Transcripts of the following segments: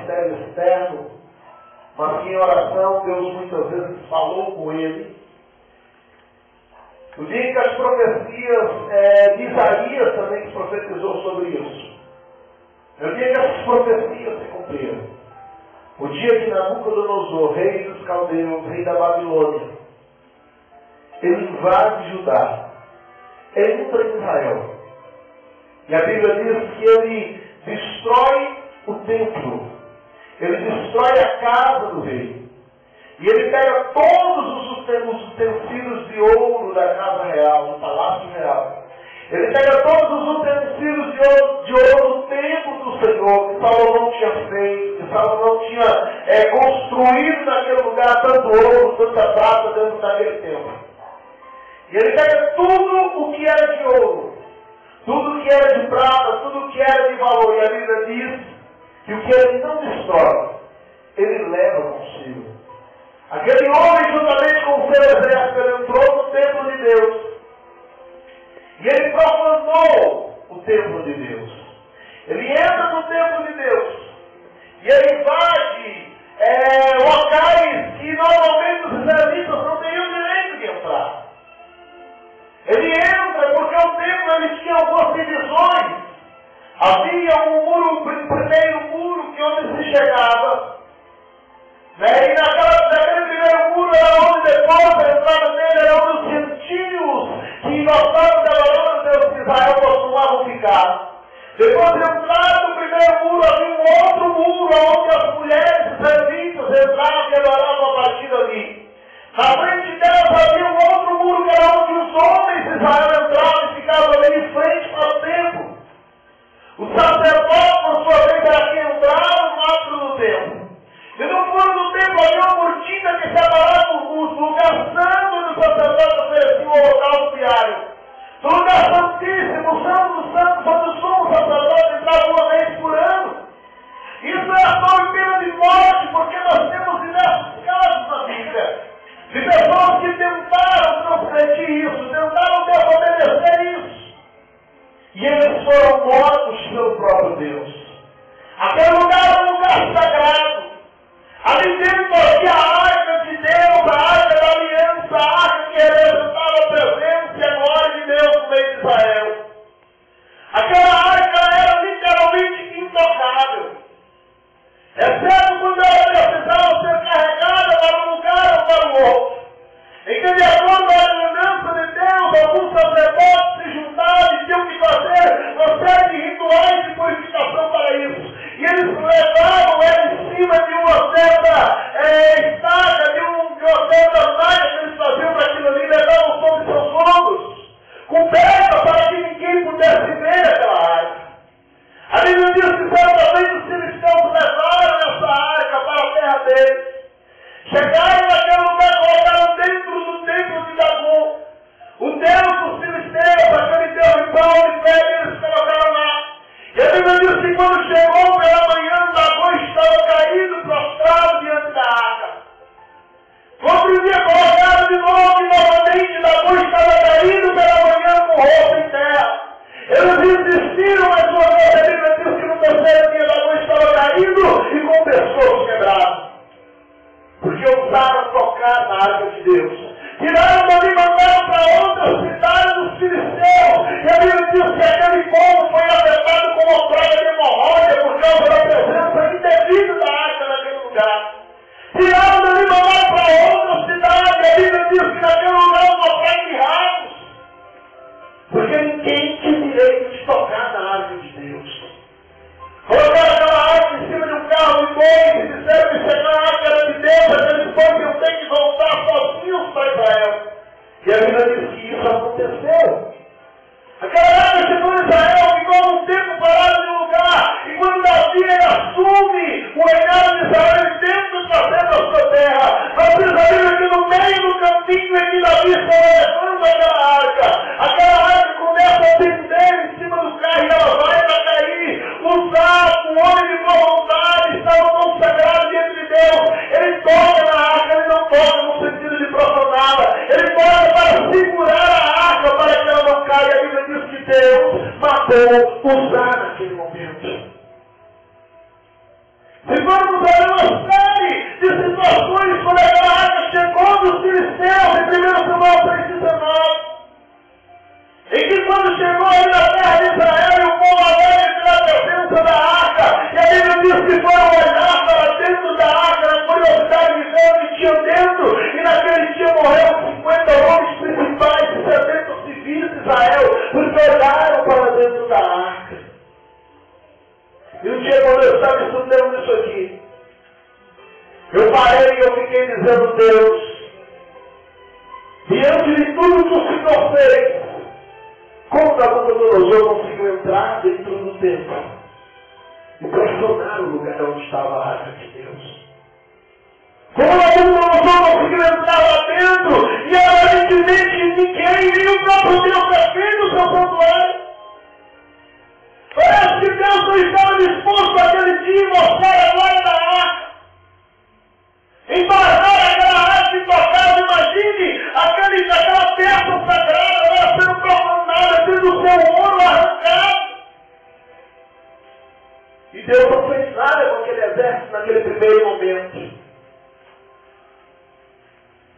ministério externo, mas que em oração Deus muitas vezes falou com ele. O dia que as profecias de Isaías também profetizou sobre isso. É o dia que as profecias se cumpriram. O dia que Nabucodonosor, rei dos caldeus, rei da Babilônia, ele invade Judá, entra em Israel. E a Bíblia diz que ele destrói o templo, ele destrói a casa do rei. E ele pega todos os utensílios de ouro da casa real, do palácio real. Ele pega todos os utensílios de ouro do templo do Senhor, que Salomão tinha feito, que Salomão tinha construído naquele lugar, tanto ouro, tanta prata dentro daquele templo. E ele pega tudo o que era de ouro, tudo o que era de prata, tudo o que era de valor. E a Bíblia diz que o que ele não destrói, ele leva consigo. Aquele homem, juntamente com o seu exército, ele entrou no templo de Deus. E ele profanou o templo de Deus. Ele entra no templo de Deus. E ele invade locais que normalmente os israelitas não teriam direito de entrar. Ele entra porque o templo ele tinha algumas divisões. Havia um muro, o primeiro muro que onde se chegava. E naquele primeiro muro era onde depois a entrada dele era onde os gentios que gostavam da valor de Deus de Israel costumavam ficar. Depois de entrar no primeiro muro havia um outro muro onde as mulheres israelitas entravam e adoravam a partir dali. Na frente delas havia um outro muro que era onde os homens de Israel entravam e ficavam ali em frente para o templo. O sacerdote, por sua vez, era quem entrava no átrio do templo. E no fundo do templo havia uma cortina que separava o lugar santo onde o sacerdote oferecia o holocausto diário. No lugar santíssimo, o santo dos santos, onde o sumo sacerdote entrava uma vez por ano. Isso é só pena de morte, porque nós temos diversos casos na Bíblia de pessoas que tentaram transgredir isso, tentaram desobedecer isso. E eles foram mortos pelo próprio Deus. Aquele lugar era um lugar sagrado. Ali dentro havia a arca de Deus, a arca da aliança, a arca que representava a presença e a glória de Deus no meio de Israel. Aquela arca era literalmente intocável. Exceto quando ela precisava ser carregada para um lugar ou para o outro. Em que, de acordo com a ordenança de Deus, alguns sacerdotes se juntavam e tinham que fazer uma série de rituais de purificação para isso. E eles levavam ela em cima de uma certa estaca, de uma certa malha que eles faziam para aquilo ali, levavam sobre seus ombros, coberta para que ninguém pudesse ver aquela arca. A Bíblia diz que certamente os filisteus levaram essa arca para a terra deles. Chegaram naquele lugar, colocaram dentro do templo de Dagon. O Deus dos filisteus, aquele Deus de pau e pedra, eles colocaram lá. E a Bíblia diz que quando chegou pela manhã, Dagon estava caído, prostrado diante da arca. Outro dia colocaram de novo e novamente Dagon estava caído pela manhã com o rosto em terra. Eles insistiram, mas uma vez a Bíblia diz que no terceiro dia Dagon estava caído e com o pescoço quebrado. Porque ousaram tocar na arca de Deus. Tiraram dali e mandaram para outra cidade dos filisteus. E a Bíblia diz que aquele povo foi afetado com uma praga de hemorroida por causa da presença indevida da arca naquele lugar. Tiraram dali e mandaram para outra cidade. E a Bíblia diz que naquele lugar uma praga de ratos. Porque ninguém tinha direito de tocar na arca de Deus. Colocaram aquela arca em cima de um carro de boi e disseram que se aquela arca era de Deus, aqueles bois iam ter que voltar sozinhos para Israel. E a Bíblia diz que isso aconteceu. Aquela arca chegou em Israel, ficou um tempo parado no lugar, e quando Davi assume o reinado de Israel, ele tenta trazer a sua terra. Mas diz a Bíblia que no meio do caminho em que Davi estava levando aquela arca começa a pender em cima do carro e ela vai para cair. O homem de boa vontade, estava consagrado diante de Deus. Ele toca na arca, ele não toca no sentido de profaná-la. Ele toca para segurar a arca para que ela não caia. A Bíblia diz que Deus matou Uzá naquele momento. E vamos ver uma série de situações quando aquela arca chegou dos filisteus em 1 Samuel 3,19. Em que quando chegou aí na terra de Israel, o povo alegre pela presença da arca, e a Bíblia diz que foram olhar para dentro da arca, na curiosidade de ver o que tinha dentro, e naquele dia morreram 50 homens principais e 70 civis de Israel, porque olharam para dentro da arca. E um dia, quando eu estava estudando isso aqui, eu parei e eu fiquei dizendo: Deus, diante de tudo que o Senhor fez, como Nabucodonosor conseguiu entrar dentro do templo e pressionar o lugar onde estava a arca de Deus? Como Nabucodonosor conseguiu entrar lá dentro e aparentemente ninguém, nem o próprio Deus fez no seu santuário? Parece que Deus não estava disposto aquele dia mostrar a glória da arca, embarcar aquela arca e tocar. Imagine aquela peça sagrada lá sendo profanada, tendo o seu ouro arrancado. E Deus não fez nada com aquele exército naquele primeiro momento.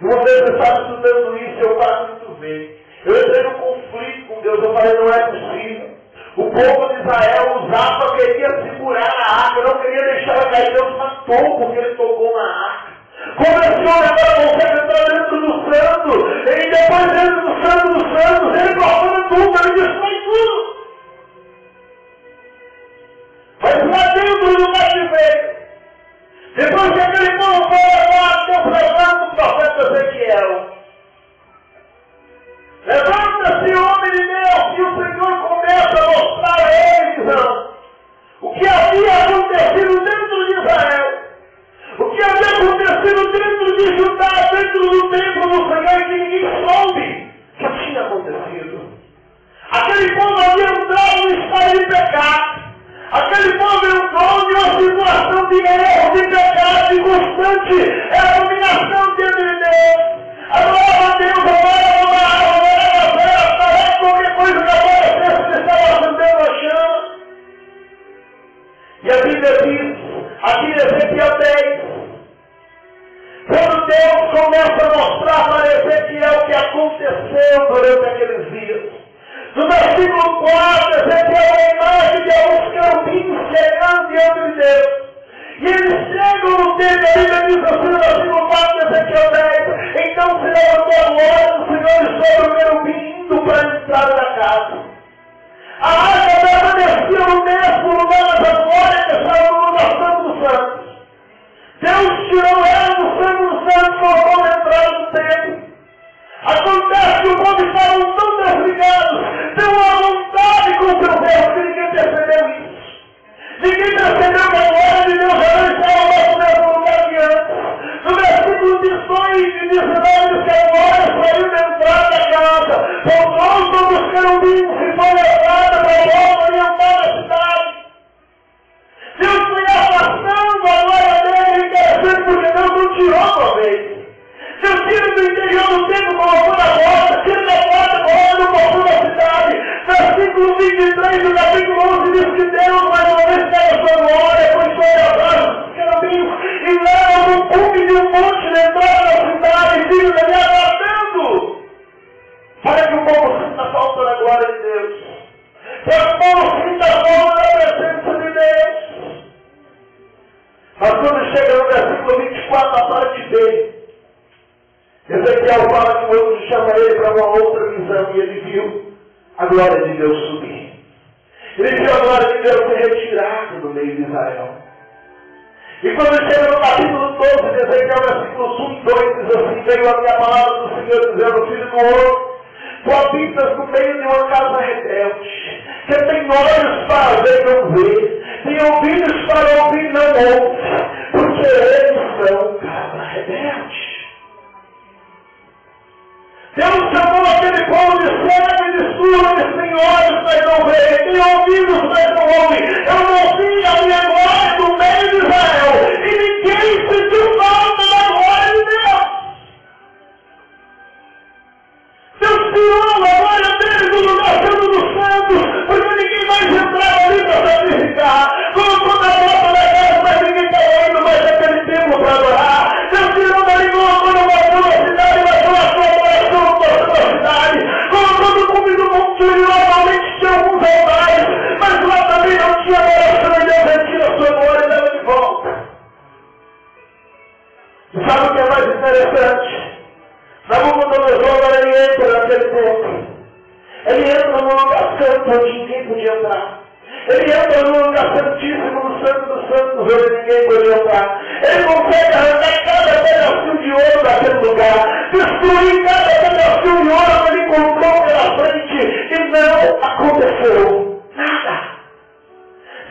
E uma vez eu estava estudando isso, eu faço muito bem. Eu entrei num conflito com Deus, eu falei: não é possível. O povo de Israel usava, queria segurar a arca, não queria deixar ela cair. Deus matou porque ele tocou na arca. Começou agora você entrar dentro do santo, e depois dentro do santo dos santos, ele profana tudo, ele destrói tudo. Mas lá dentro do cativeiro, depois que aquele povo foi agora, Deus levanta o profeta Ezequiel. Levanta-se, homem de Deus, e o Senhor começa a mostrar a ele, o que havia acontecido dentro de Israel, o que havia acontecido dentro de Judá, dentro do templo do Senhor, e que ninguém soube que tinha acontecido. Aquele povo havia entrado no estado de pecado. Aquele povo entrou em uma situação de erro, de pecado, de constante abominação diante de Deus. Adorava a Deus, parece qualquer coisa que aparecesse que estava acendendo a chama. E a Bíblia diz, aqui em Ezequiel 10, quando Deus começa a mostrar para Ezequiel o que aconteceu durante aqueles dias. No versículo 4, Ezequiel é a imagem de alguns querubins chegando diante de Deus. E eles chegam no templo, a Bíblia diz assim no versículo 4 de Ezequiel 10, então se levantou a glória do Senhor sobre o querubim indo para a entrada da casa. A arca permanecia no mesmo lugar, mas a glória que estava no lugar santo dos santos. Deus tirou ela do santo dos santos, colocou na entrada do templo. Acontece que o povo estavam tão desligados, tão à vontade com o seu Deus, que ninguém percebeu isso. Ninguém percebeu que a glória de Deus já não estava no mesmo lugar que antes. No versículo 18 e 19 diz que a glória saiu da entrada da casa, voltou sobre os querubins e foi levada para o alto oriental da cidade. Deus foi afastando a glória dele, interessante, porque Deus não tirou uma vez. Deus tira do interior do templo, colocou na porta, tira da porta, coloca no portão da cidade. Versículo 23 do capítulo 11 diz que Deus mais uma vez pega a sua glória, pois foi abraço dos querubins e leva no cume de um monte na entrada da cidade e fica ali aguardando para que o povo sinta a falta da glória de Deus, para que o povo sinta a falta da presença de Deus. Mas quando chega no versículo 24, a parte B, Ezequiel fala que o anjo chama ele para uma outra visão e ele viu a glória de Deus subir. Ele viu a glória de Deus ser retirada do meio de Israel. E quando chega no capítulo 12 de Ezequiel, versículos 1 e 2, diz assim: veio a minha palavra do Senhor dizendo: filho do homem, tu habitas no meio de uma casa rebelde, que tem olhos para ver e não vê, tem ouvidos para ouvir e não ouve, porque eles são casa rebelde. Deus chamou aquele povo de cego e de surdo, eles têm olhos, mas não veem, têm ouvidos, mas não ouvem. Eu não vi a minha glória no meio de Israel, e ninguém sentiu falta da glória de Deus. Deus tirou a glória dele do lugar santo dos santos, porque ninguém mais entrava ali para sacrificar. Colocou na porta da casa, mas ninguém ninguém podia entrar. Ele entra no lugar santíssimo, no santo dos santos, onde ninguém podia entrar. Ele consegue arrancar cada pedacinho de ouro daquele lugar, destruir cada pedacinho de ouro que ele encontrou pela frente, e não aconteceu nada.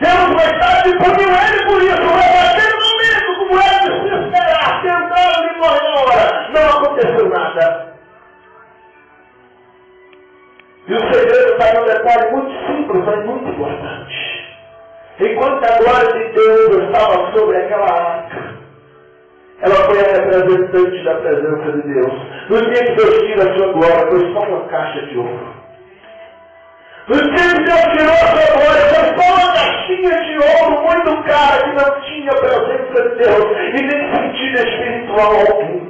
Deus mais tarde puniu ele por isso, mas naquele momento, como era de se esperar, tentaram e morrer na hora, não aconteceu nada. E o segredo está num detalhe muito simples, mas muito importante. Enquanto a glória de Deus estava sobre aquela arca, ela foi a representante da presença de Deus. No dia que Deus tira a sua glória, foi só uma caixa de ouro. No dia que Deus tirou a sua glória, foi só uma caixinha de ouro muito cara, que não tinha a presença de Deus e nem sentido espiritual algum.